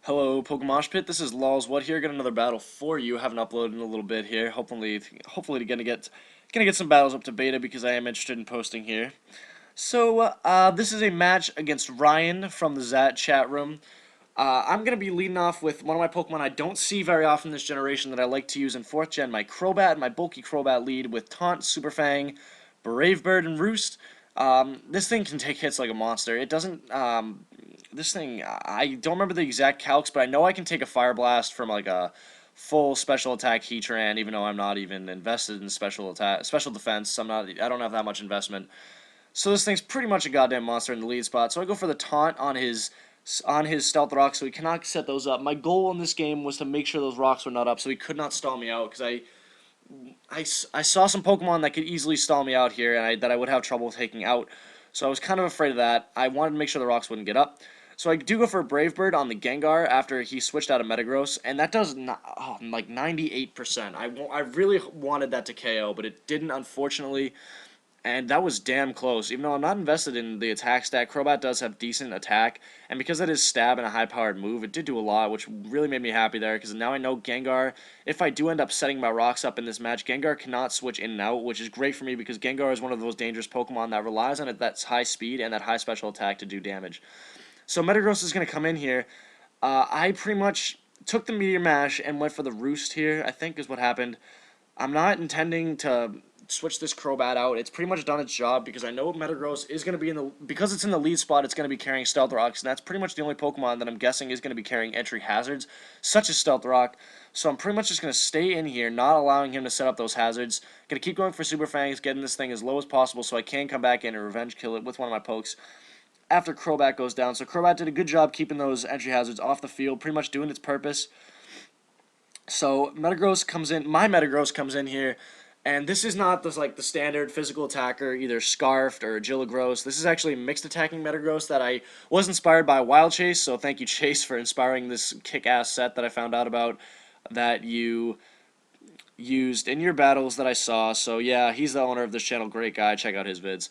Hello, PokeMoshPit. This is Lolzzwutt here. Got another battle for you. Haven't uploaded in a little bit here. Hopefully, gonna get some battles up to beta because I am interested in posting here. So, this is a match against Ryan from the Zat chat room. I'm gonna be leading off with one of my Pokemon I don't see very often this generation that I like to use in 4th gen. My Crobat, my bulky Crobat lead with Taunt, Super Fang, Brave Bird, and Roost. This thing can take hits like a monster. It doesn't. This thing, I don't remember the exact calcs, but I know I can take a Fire Blast from like a full special attack Heatran, even though I'm not even invested in special defense. I don't have that much investment. So this thing's pretty much a goddamn monster in the lead spot. So I go for the taunt on his stealth rock, so he cannot set those up. My goal in this game was to make sure those rocks were not up, so he could not stall me out because I saw some Pokemon that could easily stall me out here, and that I would have trouble taking out. So I was kind of afraid of that. I wanted to make sure the rocks wouldn't get up. So I do go for a Brave Bird on the Gengar after he switched out of Metagross, and that does not, like 98%. I really wanted that to KO, but it didn't, unfortunately. And that was damn close. Even though I'm not invested in the attack stat, Crobat does have decent attack. And because that is stab and a high-powered move, it did do a lot, which really made me happy there. Because now I know Gengar, if I do end up setting my rocks up in this match, Gengar cannot switch in and out, which is great for me because Gengar is one of those dangerous Pokemon that relies on that high speed and that high special attack to do damage. So Metagross is going to come in here. I pretty much took the Meteor Mash and went for the Roost here, I think is what happened. I'm not intending to switch this Crobat out. It's pretty much done its job because I know Metagross is going to be because it's in the lead spot, it's going to be carrying Stealth Rocks, and that's pretty much the only Pokemon that I'm guessing is going to be carrying entry hazards, such as Stealth Rock. So I'm pretty much just going to stay in here, not allowing him to set up those hazards. Going to keep going for Super Fangs, getting this thing as low as possible so I can come back in and revenge kill it with one of my pokes after Crobat goes down. So Crobat did a good job keeping those entry hazards off the field, pretty much doing its purpose. So Metagross comes in, my Metagross comes in here, and this is not the standard physical attacker, either Scarfed or Agilogross. This is actually a mixed attacking Metagross that I was inspired by Wild Chase, so thank you Chase for inspiring this kick-ass set that I found out about that you used in your battles that I saw. So yeah, he's the owner of this channel, great guy, check out his vids.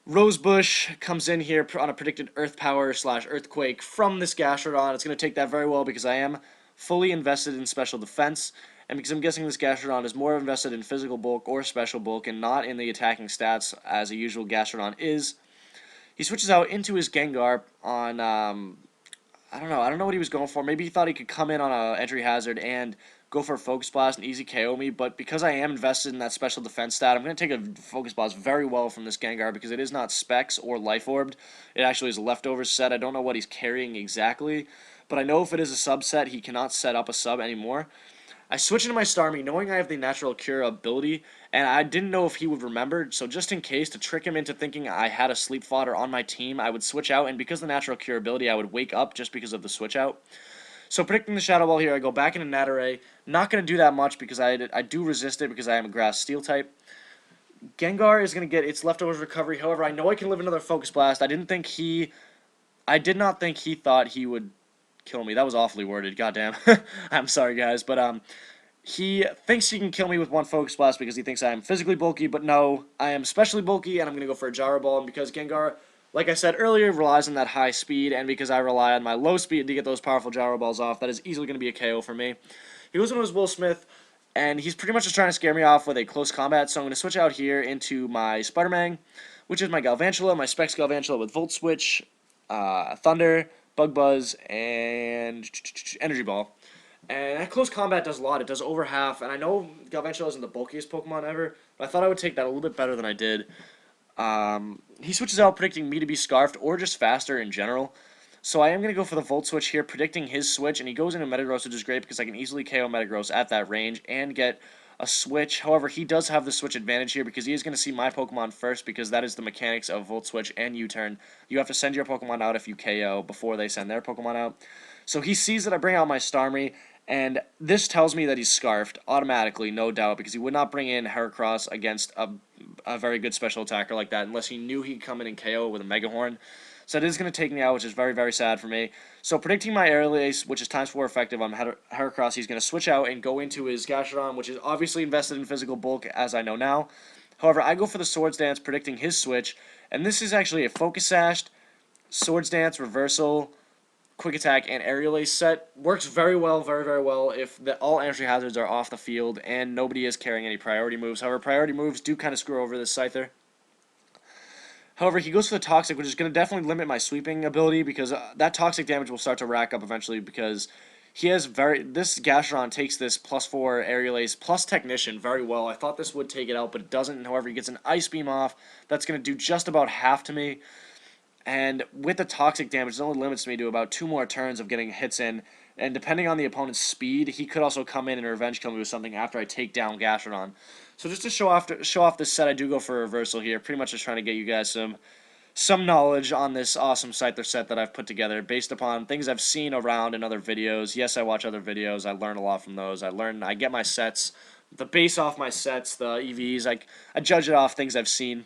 Rosebush comes in here on a predicted Earth Power / Earthquake from this Gastrodon. It's going to take that very well because I am fully invested in special defense, and because I'm guessing this Gastrodon is more invested in physical bulk or special bulk and not in the attacking stats as a usual Gastrodon is. He switches out into his Gengar on, I don't know what he was going for. Maybe he thought he could come in on a entry hazard and go for a Focus Blast and easy KO me, but because I am invested in that special defense stat, I'm going to take a Focus Blast very well from this Gengar because it is not Specs or Life Orbed. It actually is a leftovers set. I don't know what he's carrying exactly, but I know if it is a subset, he cannot set up a sub anymore. I switch into my Starmie knowing I have the Natural Cure ability, and I didn't know if he would remember, so just in case, to trick him into thinking I had a Sleep Fodder on my team, I would switch out, and because of the Natural Cure ability, I would wake up just because of the switch out. So predicting the Shadow Ball here, I go back into Natteray. Not going to do that much because I do resist it because I am a Grass Steel type. Gengar is going to get its leftovers recovery, however, I know I can live another Focus Blast. I did not think he thought he would kill me. That was awfully worded, goddamn. I'm sorry, guys, but he thinks he can kill me with one Focus Blast because he thinks I am physically bulky, but no, I am specially bulky, and I'm going to go for a Gyro Ball, and because Gengar, like I said earlier, relies on that high speed, and because I rely on my low speed to get those powerful Gyro Balls off, that is easily going to be a KO for me. He goes into his Will Smith, and he's pretty much just trying to scare me off with a close combat, so I'm going to switch out here into my Spider-Man, which is my Galvantula, my Specs Galvantula with Volt Switch, Thunder, Bug Buzz, and Energy Ball. And that close combat does a lot. It does over half, and I know Galvantula isn't the bulkiest Pokemon ever, but I thought I would take that a little bit better than I did. He switches out predicting me to be Scarfed or just faster in general. So I am going to go for the Volt Switch here, predicting his switch, and he goes into Metagross, which is great because I can easily KO Metagross at that range and get a switch. However, he does have the switch advantage here because he is going to see my Pokemon first because that is the mechanics of Volt Switch and U-Turn. You have to send your Pokemon out if you KO before they send their Pokemon out. So he sees that I bring out my Starmie, and this tells me that he's Scarfed automatically, no doubt, because he would not bring in Heracross against a very good special attacker like that unless he knew he'd come in and KO with a Mega Horn. So it is going to take me out, which is very, very sad for me. So predicting my Aerial Ace, which is ×4 effective on Heracross, he's going to switch out and go into his Gastrodon, which is obviously invested in physical bulk, as I know now. However, I go for the Swords Dance, predicting his switch, and this is actually a Focus Sash, Swords Dance, Reversal, Quick Attack and Aerial Ace set works very well, very well if all entry hazards are off the field and nobody is carrying any priority moves. However, priority moves do kind of screw over this Scyther. However, he goes for the Toxic, which is going to definitely limit my sweeping ability because that Toxic damage will start to rack up eventually because he has this Gastrodon takes this +4 Aerial Ace plus Technician very well. I thought this would take it out, but it doesn't. However, he gets an Ice Beam off. That's going to do just about half to me. And with the Toxic damage, it only limits me to about 2 more turns of getting hits in. And depending on the opponent's speed, he could also come in and revenge kill me with something after I take down Gastrodon. So just to show off this set, I do go for a reversal here. Pretty much just trying to get you guys some knowledge on this awesome Scyther set that I've put together based upon things I've seen around in other videos. Yes, I watch other videos. I learn a lot from those. I get my sets, the base off my sets, the EVs. I judge it off things I've seen.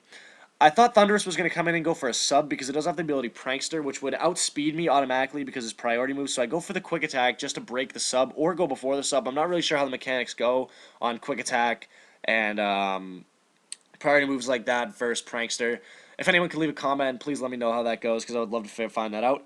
I thought Thunderous was going to come in and go for a sub because it does have the ability Prankster, which would outspeed me automatically because it's priority move. So I go for the Quick Attack just to break the sub or go before the sub. I'm not really sure how the mechanics go on Quick Attack and priority moves like that versus Prankster. If anyone could leave a comment, please let me know how that goes because I would love to find that out.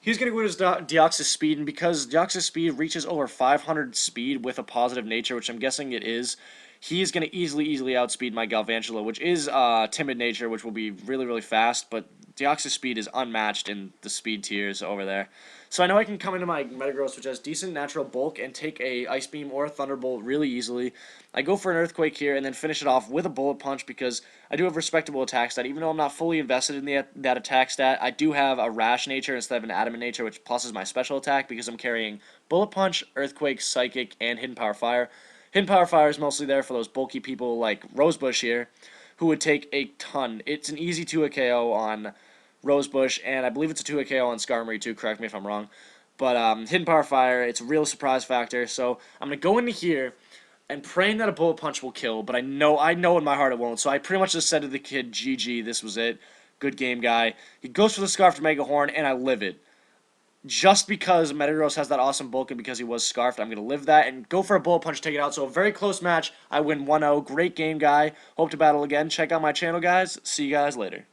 He's going to go with his Deoxys Speed, and because Deoxys Speed reaches over 500 speed with a positive nature, which I'm guessing it is, he is going to easily outspeed my Galvantula, which is timid nature, which will be really fast, but Deoxys Speed is unmatched in the speed tiers over there. So I know I can come into my Metagross, which has decent natural bulk, and take a Ice Beam or a Thunderbolt really easily. I go for an Earthquake here and then finish it off with a Bullet Punch because I do have respectable attack stat. Even though I'm not fully invested in that attack stat, I do have a Rash nature instead of an Adamant nature, which pluses my special attack because I'm carrying Bullet Punch, Earthquake, Psychic, and Hidden Power Fire. Hidden Power Fire is mostly there for those bulky people like Rosebush here, who would take a ton. It's an easy 2-hit KO on Rosebush, and I believe it's a 2-hit KO on Skarmory too, correct me if I'm wrong. But Hidden Power Fire, it's a real surprise factor, so I'm going to go into here and praying that a Bullet Punch will kill, but I know in my heart it won't, so I pretty much just said to the kid, GG, this was it. Good game, guy. He goes for the Scarfed Mega Horn, and I live it. Just because Metagross has that awesome bulk and because he was Scarfed, I'm going to live that and go for a Bullet Punch to take it out. So a very close match. I win 1-0. Great game, guy. Hope to battle again. Check out my channel, guys. See you guys later.